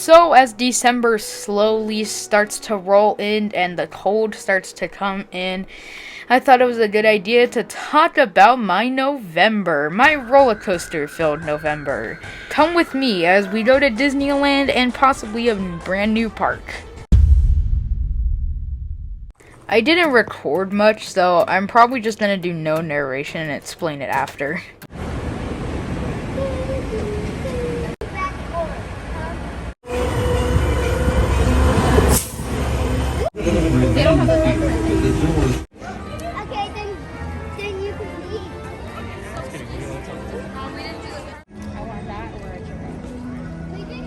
So as December slowly starts to roll in and the cold starts to come in, I thought it was a good idea to talk about my November, my roller coaster filled November. Come with me as we go to Disneyland and possibly a brand new park. I didn't record much, so I'm probably just gonna do no narration and explain it after. They don't have the Okay, then you can leave. I want that or a drink. We did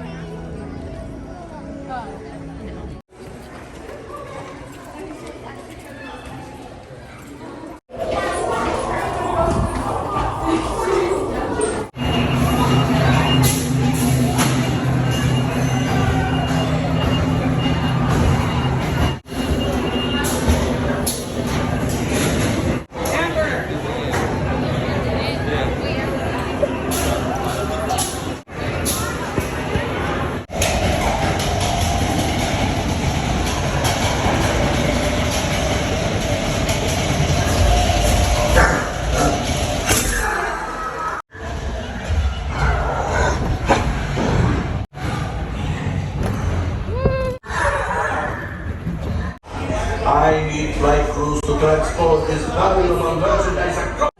I like cruise to transport this valuable merchandise across.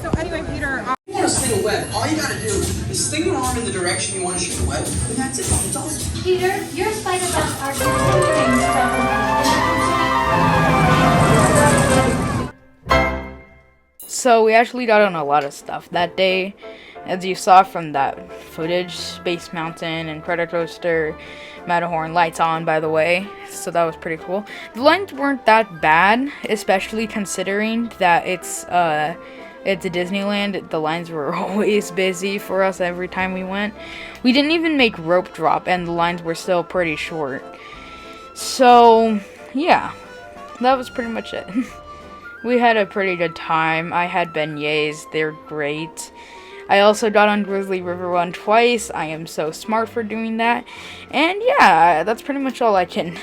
So anyway, Peter, you want to sling a web, all you gotta do is sling your arm in the direction you want to shoot the web, and that's it. It's all. Peter, your spider webs are different things from So we actually got on a lot of stuff that day. As you saw from that footage, Space Mountain and Rollercoaster, Matterhorn, lights on, by the way, so that was pretty cool. The lines weren't that bad, especially considering that it's a Disneyland. The lines were always busy for us every time we went. We didn't even make rope drop, and the lines were still pretty short. So, yeah, that was pretty much it. We had a pretty good time. I had beignets, they're great. I also got on Grizzly River Run twice. I am so smart for doing that. And yeah, that's pretty much all I can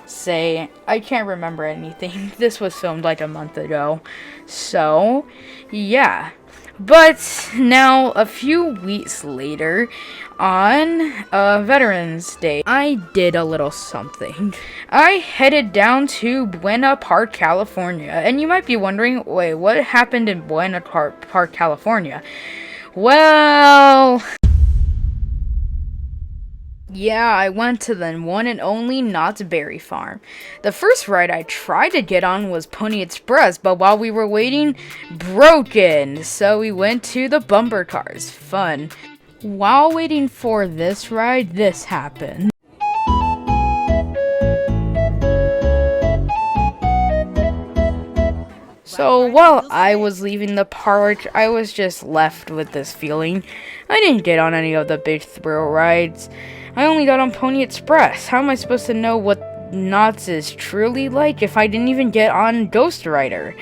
say. I can't remember anything. This was filmed like a month ago. So, yeah. But now, a few weeks later, on Veterans Day, I did a little something. I headed down to Buena Park, California. And you might be wondering, wait, what happened in Buena Park, California? Well, yeah, I went to the one and only Knott's Berry Farm. The first ride I tried to get on was Pony Express, but while we were waiting, broken. So we went to the bumper cars. Fun. While waiting for this ride, this happened. So while I was leaving the park, I was just left with this feeling. I didn't get on any of the big thrill rides. I only got on Pony Express. How am I supposed to know what Knott's is truly like if I didn't even get on Ghost Rider?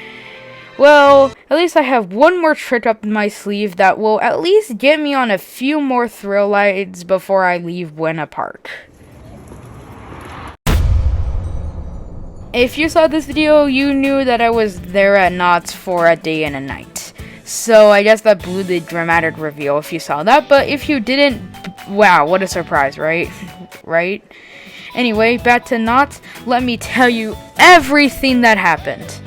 Well, at least I have one more trick up my sleeve that will at least get me on a few more thrill rides before I leave Buena Park. If you saw this video, you knew that I was there at Knott's for a day and a night. So I guess that blew the dramatic reveal if you saw that, but if you didn't, wow, what a surprise, right? Right? Anyway, back to Knott's, let me tell you everything that happened.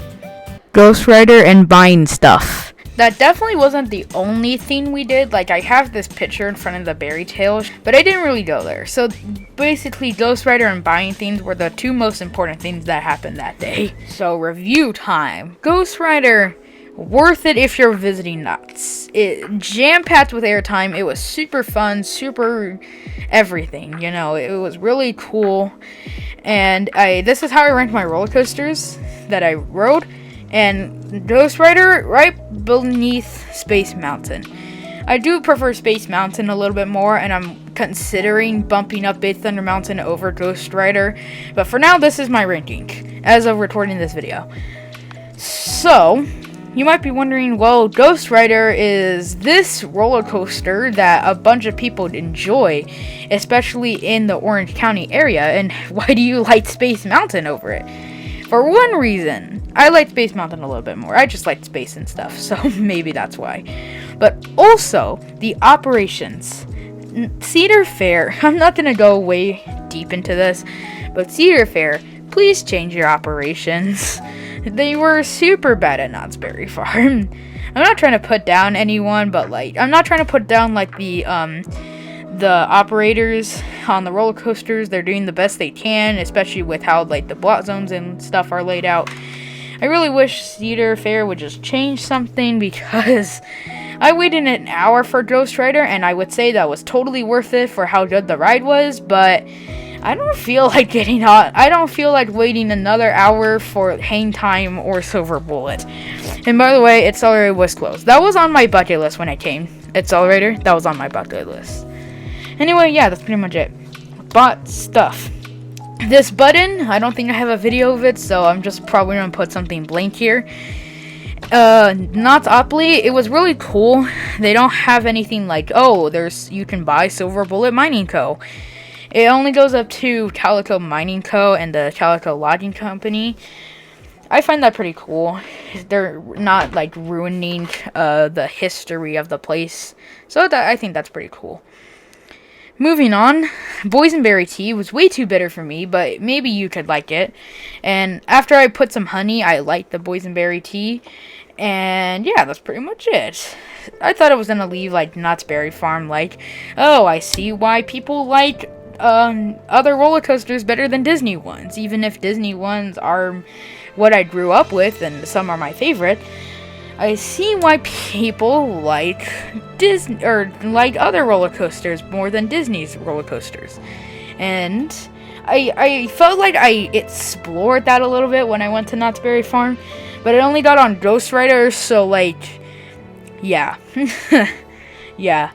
Ghost Rider and buying stuff. That definitely wasn't the only thing we did. Like, I have this picture in front of the Berry Tales, but I didn't really go there. So basically, Ghost Rider and buying things were the two most important things that happened that day. So review time. Ghost Rider, worth it if you're visiting Knott's. It jam-packed with airtime. It was super fun, super everything. You know, it was really cool. And this is how I ranked my roller coasters that I rode. And Ghost Rider right beneath Space Mountain. I do prefer Space Mountain a little bit more, and I'm considering bumping up Big Thunder Mountain over Ghost Rider. But for now, this is my ranking as of recording this video. So, You might be wondering, well, Ghost Rider is this roller coaster that a bunch of people enjoy, especially in the Orange County area, and why do you like Space Mountain over it? For one reason, I like Space Mountain a little bit more. I just like space and stuff, so maybe that's why. But also, the operations. Cedar Fair, I'm not going to go way deep into this, but Cedar Fair, please change your operations. They were super bad at Knott's Berry Farm. I'm not trying to put down anyone, but like, I'm not trying to put down like the operators on the roller coasters. They're doing the best they can, especially with how like the blot zones and stuff are laid out. I really wish Cedar Fair would just change something, because I waited an hour for Ghost Rider, and I would say that was totally worth it for how good the ride was, but I don't feel like getting on. I don't feel like waiting another hour for Hang Time or Silver Bullet. And by the way, Accelerator was closed. That was on my bucket list when I came. Accelerator, that was on my bucket list. Anyway, yeah, that's pretty much it. Bought stuff. This button, I don't think I have a video of it, so I'm just probably gonna put something blank here. Knottsopoly, it was really cool. They don't have anything like, oh, you can buy Silver Bullet Mining Co. It only goes up to Calico Mining Co. and the Calico Logging Company. I find that pretty cool. They're not like ruining the history of the place. So I think that's pretty cool. Moving on, boysenberry tea was way too bitter for me, but maybe you could like it. And after I put some honey, I liked the boysenberry tea. And yeah, that's pretty much it. I thought it was gonna leave like Knott's Berry Farm like, oh, I see why people like other roller coasters better than Disney ones, even if Disney ones are what I grew up with and some are my favorite. I see why people like Disney or like other roller coasters more than Disney's roller coasters. And I felt like I explored that a little bit when I went to Knott's Berry Farm, but I only got on Ghost Rider, so like, yeah. Yeah.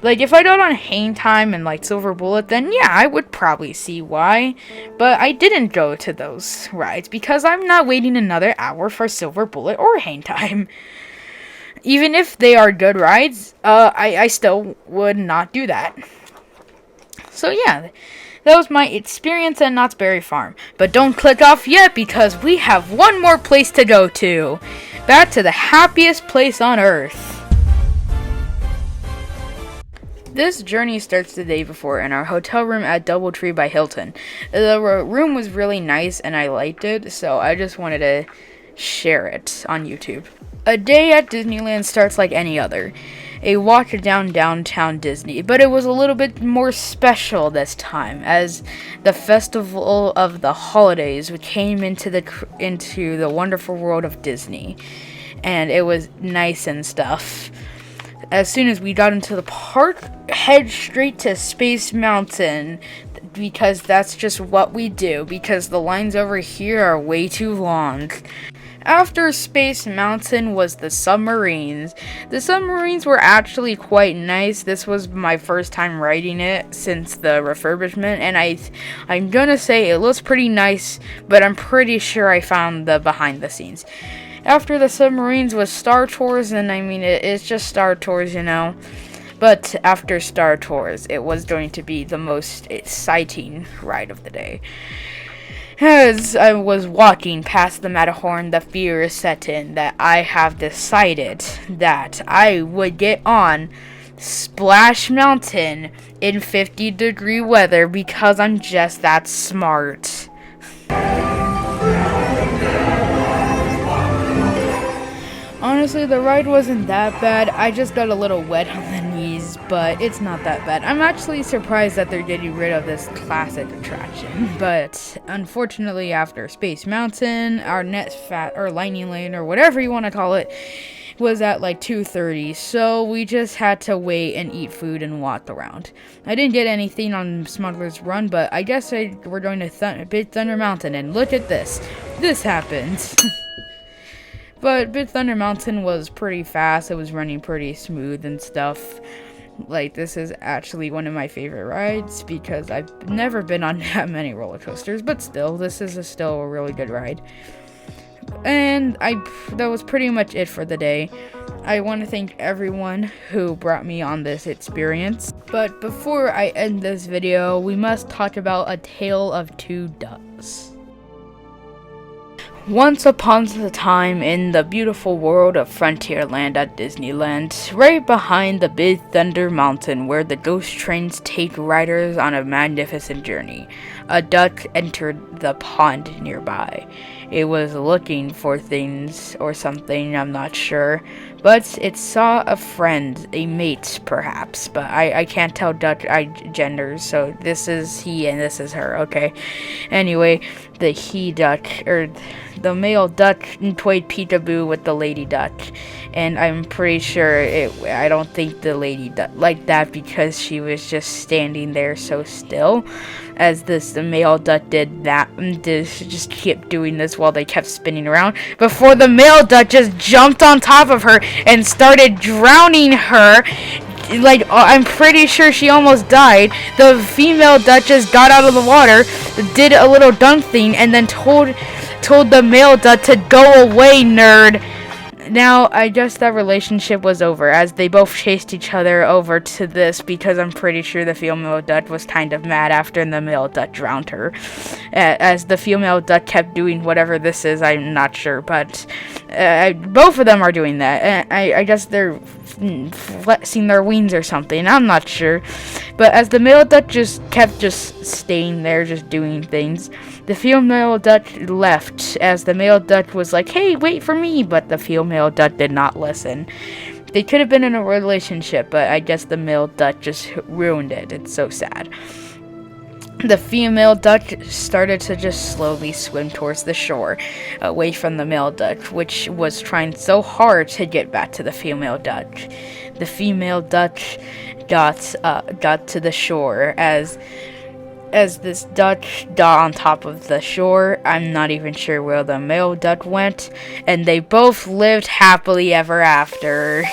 Like, if I got on Hang Time and, like, Silver Bullet, then, yeah, I would probably see why. But I didn't go to those rides because I'm not waiting another hour for Silver Bullet or Hang Time. Even if they are good rides, I still would not do that. So, yeah, that was my experience at Knott's Berry Farm. But don't click off yet because we have one more place to go to. Back to the happiest place on Earth. This journey starts the day before in our hotel room at Doubletree by Hilton. The room was really nice and I liked it, so I just wanted to share it on YouTube. A day at Disneyland starts like any other. A walk down downtown Disney, but it was a little bit more special this time as the festival of the holidays came into the wonderful world of Disney, and it was nice and stuff. As soon as we got into the park, head straight to Space Mountain, because that's just what we do, because the lines over here are way too long. After Space Mountain was the submarines. The submarines were actually quite nice. This was my first time riding it since the refurbishment, and I'm gonna say it looks pretty nice, but I'm pretty sure I found the behind the scenes. After the submarines was Star Tours, and I mean, it's just Star Tours, you know. But after Star Tours, it was going to be the most exciting ride of the day. As I was walking past the Matterhorn, the fear set in that I have decided that I would get on Splash Mountain in 50-degree weather because I'm just that smart. Honestly, the ride wasn't that bad. I just got a little wet on the knees, but it's not that bad. I'm actually surprised that they're getting rid of this classic attraction. But unfortunately, after Space Mountain, our next lightning lane, or whatever you want to call it, was at like 2:30. So we just had to wait and eat food and walk around. I didn't get anything on Smuggler's Run, but I guess we're going to Big Thunder Mountain, and look at this. This happened. But Big Thunder Mountain was pretty fast. It was running pretty smooth and stuff. Like, this is actually one of my favorite rides because I've never been on that many roller coasters, but still, this is still a really good ride. And that was pretty much it for the day. I want to thank everyone who brought me on this experience. But before I end this video, we must talk about A Tale of Two Ducks. Once upon a time in the beautiful world of Frontierland at Disneyland, right behind the Big Thunder Mountain where the ghost trains take riders on a magnificent journey, a duck entered the pond nearby. It was looking for things or something, I'm not sure, but it saw a friend, a mate perhaps, but I can't tell duck genders, so this is he and this is her, okay? Anyway, the he duck, or the male duck, toyed peekaboo with the lady duck, and I'm pretty sure I don't think the lady duck liked that because she was just standing there so still, as the male duck did that, just kept doing this while they kept spinning around, before the male duck just jumped on top of her and started drowning her. Like, I'm pretty sure she almost died. The female duck just got out of the water, did a little dunk thing, and then told the male duck to go away, nerd. Now, I guess that relationship was over, as they both chased each other over to this, because I'm pretty sure the female duck was kind of mad after the male duck drowned her. As the female duck kept doing whatever this is, I'm not sure, but both of them are doing that. I guess they're flexing their wings or something, I'm not sure. But as the male duck just kept staying there, just doing things, the female duck left, as the male duck was like, hey, wait for me, but the female duck did not listen. They could have been in a relationship, but I guess the male duck just ruined it. It's so sad. The female duck started to just slowly swim towards the shore, away from the male duck, which was trying so hard to get back to the female duck. The female duck got to the shore as this duck got on top of the shore. I'm not even sure where the male duck went, and they both lived happily ever after.